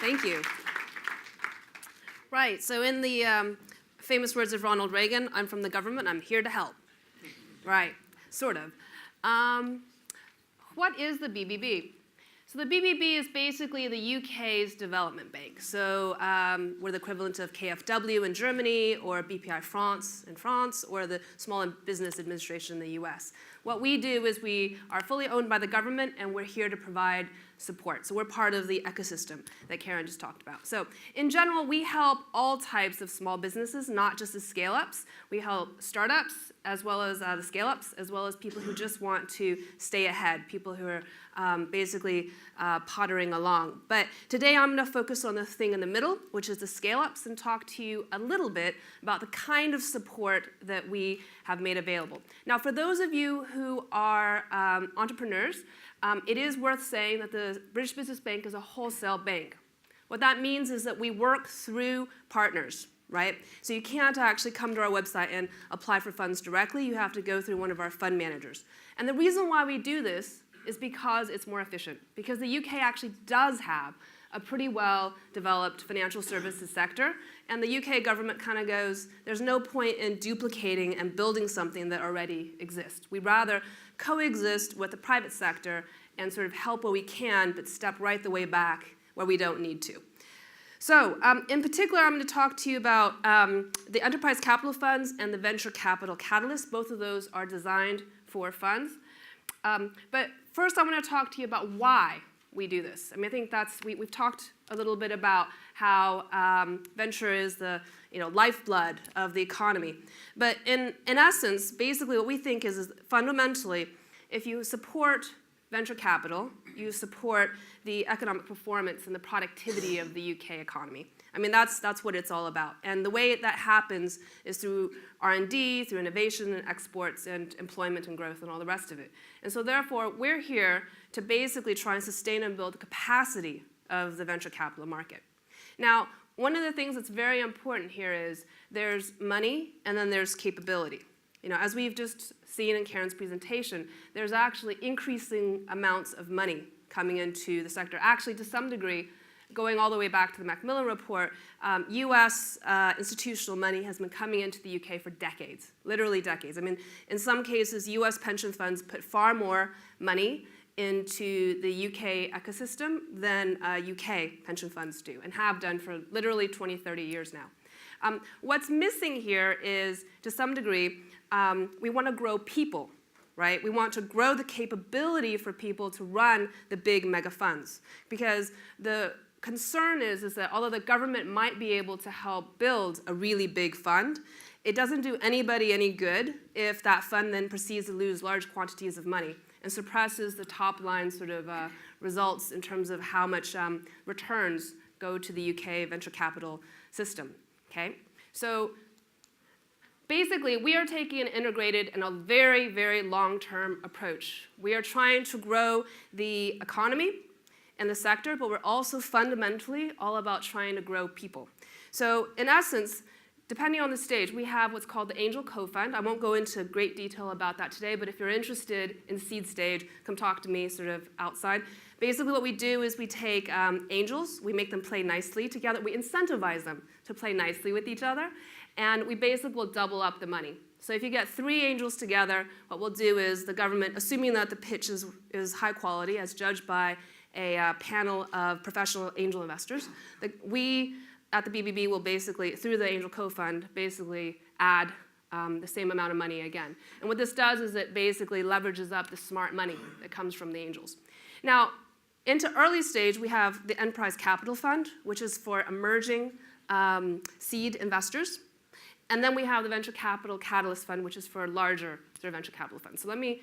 Thank you. Right, so in the famous words of Ronald Reagan, I'm from the government, I'm here to help. Right, sort of. What is the BBB? So the BBB is basically the UK's development bank. So we're the equivalent of KfW in Germany, or BPI France in France, or the Small Business Administration in the US. What we do is we are fully owned by the government, and we're here to provide support. So we're part of the ecosystem that Karen just talked about. So in general, we help all types of small businesses, not just the scale-ups. We help startups, as well as the scale-ups, as well as people who just want to stay ahead, people who are basically pottering along. But today I'm going to focus on the thing in the middle, which is the scale-ups, and talk to you a little bit about the kind of support that we have made available. Now, for those of you who are entrepreneurs, it is worth saying that the British Business Bank is a wholesale bank. What that means is that we work through partners, right? So you can't actually come to our website and apply for funds directly. You have to go through one of our fund managers. And the reason why we do this is because it's more efficient, because the UK actually does have a pretty well-developed financial services sector, and the UK government kind of goes, there's no point in duplicating and building something that already exists. We'd rather coexist with the private sector and sort of help where we can, but step right the way back where we don't need to. So in particular, I'm going to talk to you about the enterprise capital funds and the venture capital catalyst. Both of those are designed for funds. But first, I want to talk to you about why we do this. I mean, I think we've talked a little bit about how venture is the lifeblood of the economy. But in essence, basically what we think is fundamentally, if you support venture capital, you support the economic performance and the productivity of the UK economy. I mean, that's what it's all about. And the way that happens is through R&D, through innovation and exports and employment and growth and all the rest of it. And so therefore, we're here to basically try and sustain and build the capacity of the venture capital market. Now, one of the things that's very important here is there's money and then there's capability. As we've just seen in Karen's presentation, there's actually increasing amounts of money coming into the sector. Actually, to some degree, going all the way back to the Macmillan report, US institutional money has been coming into the UK for decades, literally decades. I mean, in some cases, US pension funds put far more money into the UK ecosystem than UK pension funds do, and have done for literally 20, 30 years now. What's missing here is, to some degree, we want to grow people, right? We want to grow the capability for people to run the big mega funds, because the concern is that although the government might be able to help build a really big fund, it doesn't do anybody any good if that fund then proceeds to lose large quantities of money and suppresses the top line sort of results in terms of how much returns go to the UK venture capital system, okay? So basically, we are taking an integrated and a very, very long-term approach. We are trying to grow the economy and the sector, but we're also fundamentally all about trying to grow people. So in essence, depending on the stage, we have what's called the Angel Co-Fund. I won't go into great detail about that today, but if you're interested in seed stage, come talk to me sort of outside. Basically what we do is we take angels, we make them play nicely together, we incentivize them to play nicely with each other, and we basically will double up the money. So if you get 3 angels together, what we'll do is the government, assuming that the pitch is high quality as judged by a panel of professional angel investors, we at the BBB will basically, through the Angel Co-Fund, basically add the same amount of money again. And what this does is it basically leverages up the smart money that comes from the angels. Now, into early stage, we have the Enterprise Capital Fund, which is for emerging seed investors. And then we have the Venture Capital Catalyst Fund, which is for larger sort of venture capital funds. So let me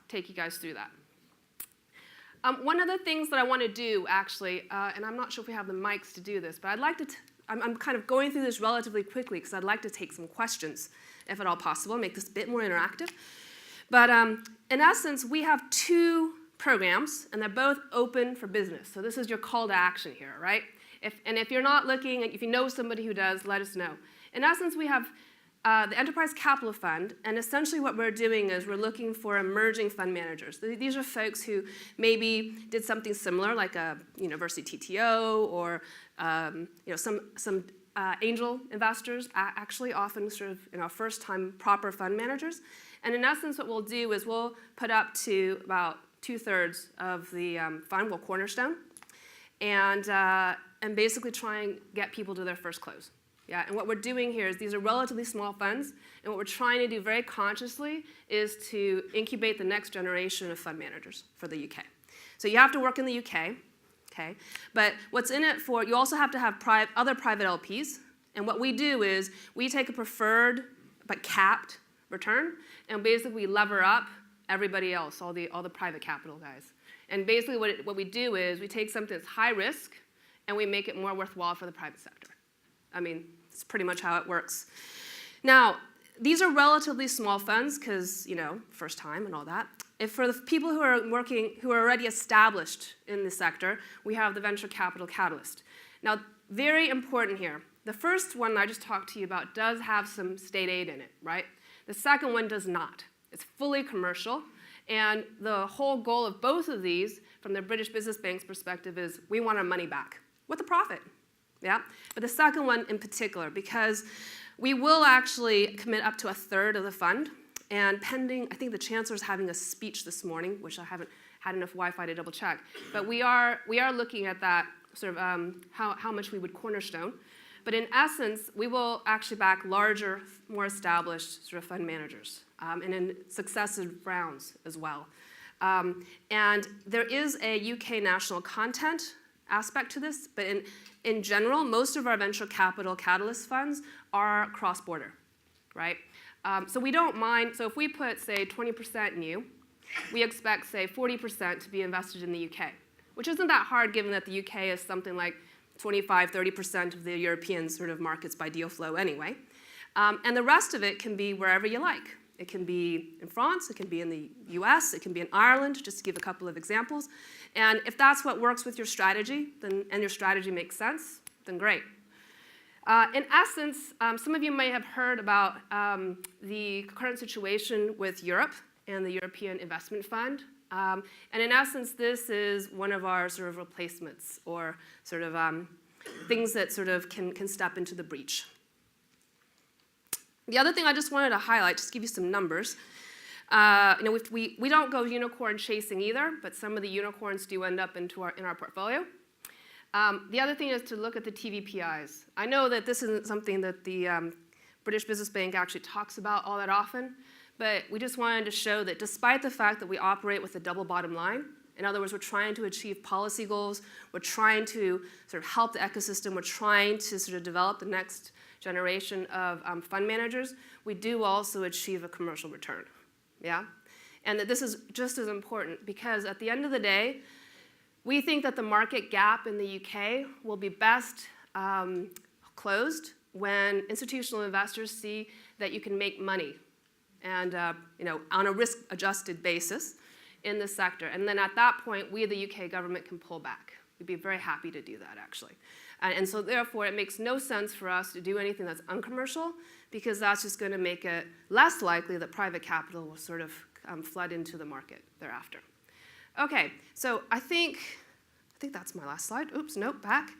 take you guys through that. One of the things that I want to do, actually, and I'm not sure if we have the mics to do this, but I'd like to, I'm kind of going through this relatively quickly because I'd like to take some questions, if at all possible, make this a bit more interactive. But in essence, we have 2 programs, and they're both open for business. So this is your call to action here, right? If you're not looking, if you know somebody who does, let us know. In essence, we have the Enterprise Capital Fund, and essentially what we're doing is we're looking for emerging fund managers. These are folks who maybe did something similar, like a university TTO or some angel investors, actually often sort of first-time proper fund managers. And in essence, what we'll do is we'll put up to about 2/3 of the fund, we'll cornerstone, and basically try and get people to their first close. Yeah, and what we're doing here is these are relatively small funds, and what we're trying to do very consciously is to incubate the next generation of fund managers for the UK. So you have to work in the UK, okay? But what's in it for, you also have to have other private LPs, and what we do is we take a preferred but capped return, and basically we lever up everybody else, all the private capital guys. And basically what we do is we take something that's high risk, and we make it more worthwhile for the private sector. I mean, it's pretty much how it works. Now, these are relatively small funds because, first time and all that. If for the people who are already established in the sector, we have the Venture Capital Catalyst. Now, very important here. The first one I just talked to you about does have some state aid in it, right? The second one does not. It's fully commercial. And the whole goal of both of these, from the British Business Bank's perspective, is we want our money back with a profit. Yeah? But the second one in particular, because we will actually commit up to 1/3 of the fund, and pending, I think the Chancellor's having a speech this morning, which I haven't had enough Wi-Fi to double check, but we are looking at that sort of how much we would cornerstone. But in essence, we will actually back larger, more established sort of fund managers, and in successive rounds as well. And there is a UK national content aspect to this, but in general, most of our venture capital catalyst funds are cross-border, right? So we don't mind, so if we put, say, 20% new, we expect, say, 40% to be invested in the UK, which isn't that hard given that the UK is something like 25-30% of the European sort of markets by deal flow anyway. And the rest of it can be wherever you like. It can be in France, it can be in the US, it can be in Ireland, just to give a couple of examples. And if that's what works with your strategy, and your strategy makes sense, then great. In essence, some of you may have heard about the current situation with Europe and the European Investment Fund. And in essence, this is one of our sort of replacements or sort of things that sort of can step into the breach. The other thing I just wanted to highlight, just give you some numbers. We don't go unicorn chasing either, but some of the unicorns do end up in our portfolio. The other thing is to look at the TVPIs. I know that this isn't something that the British Business Bank actually talks about all that often, but we just wanted to show that despite the fact that we operate with a double bottom line, in other words, we're trying to achieve policy goals, we're trying to sort of help the ecosystem, we're trying to sort of develop the next generation of fund managers, we do also achieve a commercial return, yeah? And that this is just as important because at the end of the day, we think that the market gap in the UK will be best closed when institutional investors see that you can make money and on a risk-adjusted basis in the sector. And then at that point, we, the UK government, can pull back. We'd be very happy to do that, actually. And so therefore, it makes no sense for us to do anything that's uncommercial because that's just going to make it less likely that private capital will sort of flood into the market thereafter. Okay, so I think that's my last slide. Oops, nope, back.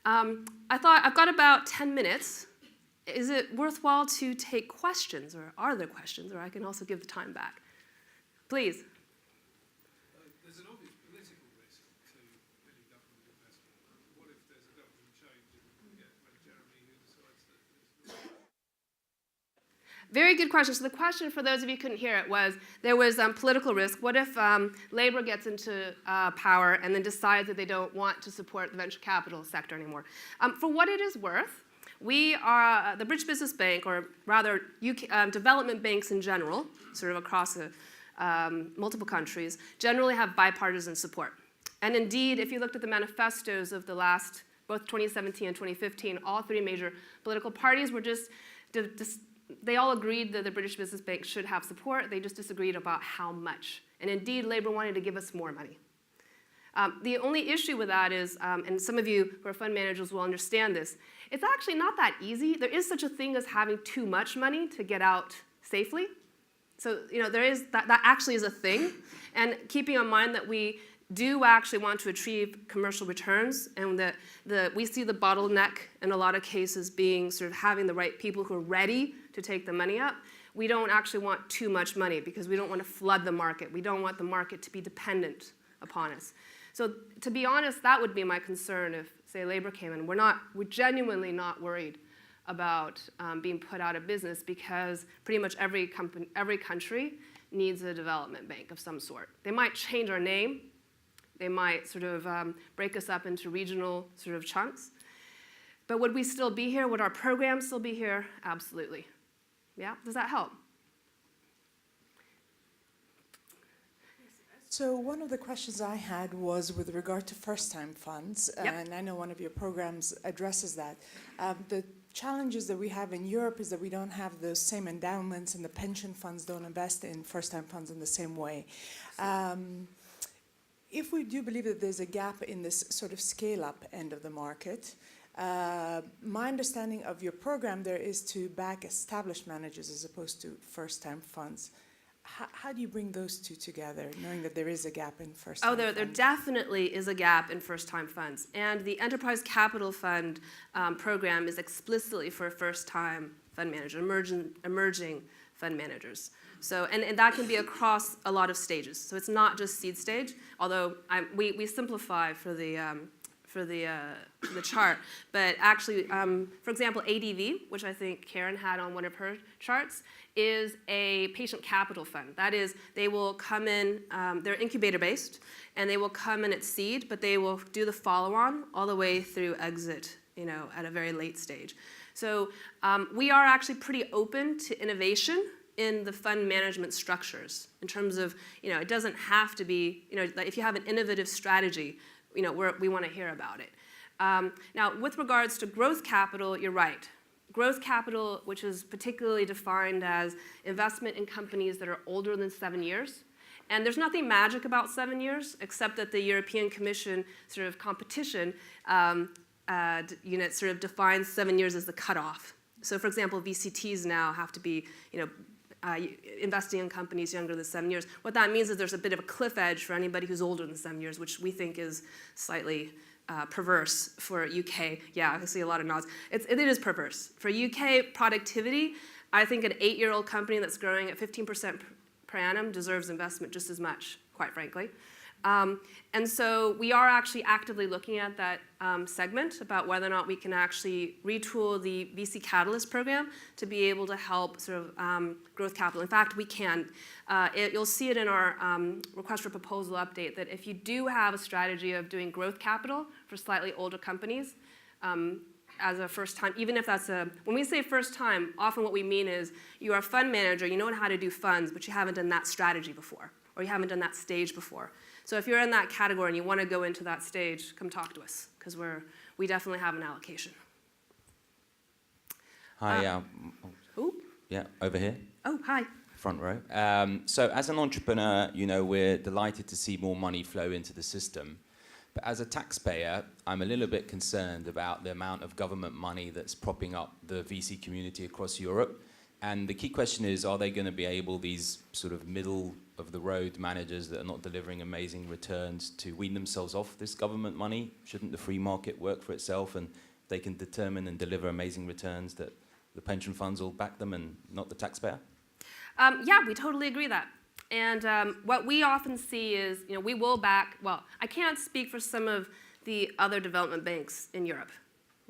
I thought I've got about 10 minutes. Is it worthwhile to take questions, or are there questions, or I can also give the time back? Please. There's an obvious political risk to any government investment. What if there's a government change and we get Jeremy who decides that there's Very good question. So the question, for those of you who couldn't hear it, was there was political risk. What if Labour gets into power and then decides that they don't want to support the venture capital sector anymore? For what it is worth, we are, the British Business Bank, or rather UK, development banks in general, sort of across multiple countries, generally have bipartisan support. And indeed, if you looked at the manifestos of the last, both 2017 and 2015, all three major political parties were just they all agreed that the British Business Bank should have support. They just disagreed about how much. And indeed, Labour wanted to give us more money. The only issue with that is, and some of you who are fund managers will understand this, it's actually not that easy. There is such a thing as having too much money to get out safely. So there is that actually is a thing. And keeping in mind that we do actually want to achieve commercial returns, and that we see the bottleneck in a lot of cases being sort of having the right people who are ready to take the money up. We don't actually want too much money because we don't want to flood the market. We don't want the market to be dependent upon us. So to be honest, that would be my concern if, say, Labour came in. We're genuinely not worried about being put out of business because pretty much every country needs a development bank of some sort. They might change our name. They might sort of break us up into regional sort of chunks. But would we still be here? Would our programs still be here? Absolutely. Yeah? Does that help? So one of the questions I had was with regard to first-time funds, Yep. and I know one of your programs addresses that. The challenges that we have in Europe is that we don't have the same endowments, and the pension funds don't invest in first-time funds in the same way. If we do believe that there's a gap in this sort of scale-up end of the market, my understanding of your program there is to back established managers as opposed to first-time funds. How do you bring those two together, knowing that there is a gap in first-time funds? There definitely is a gap in first-time funds. And the Enterprise Capital Fund program is explicitly for first-time fund managers, emerging fund managers. So, and that can be across a lot of stages. So it's not just seed stage, although we simplify for the chart. But actually, for example, ADV, which I think Karen had on one of her charts, is a patient capital fund. That is, they will come in, they're incubator-based, and they will come in at seed, but they will do the follow-on all the way through exit, at a very late stage. So we are actually pretty open to innovation in the fund management structures in terms of, it doesn't have to be, if you have an innovative strategy, we want to hear about it. Now, with regards to growth capital, you're right. Growth capital, which is particularly defined as investment in companies that are older than 7 years. And there's nothing magic about 7 years, except that the European Commission sort of competition unit sort of defines 7 years as the cutoff. So, for example, VCTs now have to be, investing in companies younger than 7 years. What that means is there's a bit of a cliff edge for anybody who's older than 7 years, which we think is slightly perverse for UK. Yeah, I see a lot of nods. It is perverse. For UK productivity, I think an 8-year-old company that's growing at 15% per annum deserves investment just as much, quite frankly. And so we are actually actively looking at that segment about whether or not we can actually retool the VC Catalyst program to be able to help sort of growth capital. In fact, we can. You'll see it in our request for proposal update that if you do have a strategy of doing growth capital for slightly older companies as a first time, even if that's when we say first time, often what we mean is you are a fund manager, you know how to do funds, but you haven't done that strategy before, or you haven't done that stage before. So if you're in that category and you want to go into that stage, come talk to us, because we definitely have an allocation. Hi. Who? Yeah, over here. Oh, hi. Front row. So as an entrepreneur, we're delighted to see more money flow into the system. But as a taxpayer, I'm a little bit concerned about the amount of government money that's propping up the VC community across Europe. And the key question is, are they going to be able, these sort of middle-of-the-road managers that are not delivering amazing returns, to wean themselves off this government money? Shouldn't the free market work for itself, and they can determine and deliver amazing returns that the pension funds will back them and not the taxpayer? Yeah, we totally agree that. And what we often see is, we will back, well, I can't speak for some of the other development banks in Europe.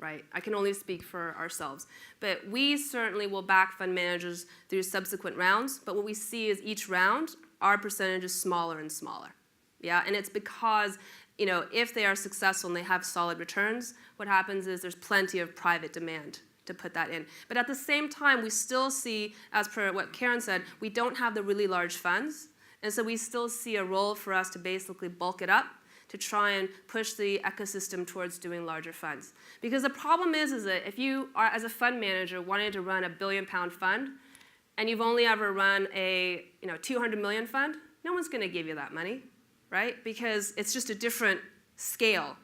Right? I can only speak for ourselves. But we certainly will back fund managers through subsequent rounds. But what we see is each round, our percentage is smaller and smaller. Yeah, and it's because, if they are successful and they have solid returns, what happens is there's plenty of private demand to put that in. But at the same time, we still see, as per what Karen said, we don't have the really large funds. And so we still see a role for us to basically bulk it up, to try and push the ecosystem towards doing larger funds. Because the problem is that if you are, as a fund manager, wanting to run a £1 billion fund, and you've only ever run a 200 million fund, no one's going to give you that money. right? Because it's just a different scale.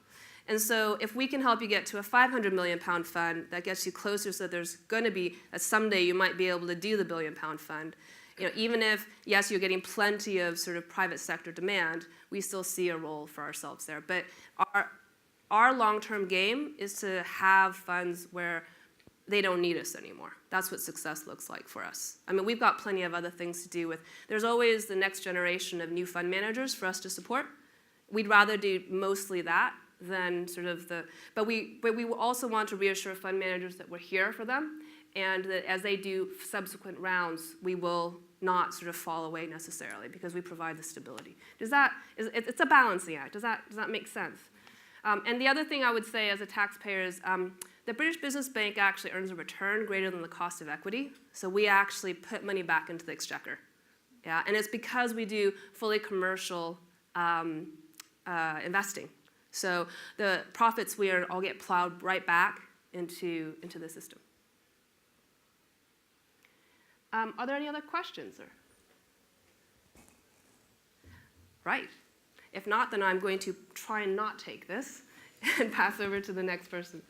And so if we can help you get to a 500 million pound fund, that gets you closer, so there's going to be, that someday you might be able to do the billion pound fund. You know, even if, yes, you're getting plenty of sort of private sector demand, we still see a role for ourselves there. But our long-term game is to have funds where they don't need us anymore. That's what success looks like for us. I mean, we've got plenty of other things to do with. There's always the next generation of new fund managers for us to support. We'd rather do mostly that than sort of the, but we also want to reassure fund managers that we're here for them, and that as they do subsequent rounds, we will not sort of fall away necessarily because we provide the stability. It's a balancing act. Does that make sense? And the other thing I would say as a taxpayer is the British Business Bank actually earns a return greater than the cost of equity. So we actually put money back into the exchequer. Yeah, and it's because we do fully commercial investing. So the profits we earn all get plowed right back into the system. Are there any other questions? Right. If not, then I'm going to try and not take this and pass over to the next person.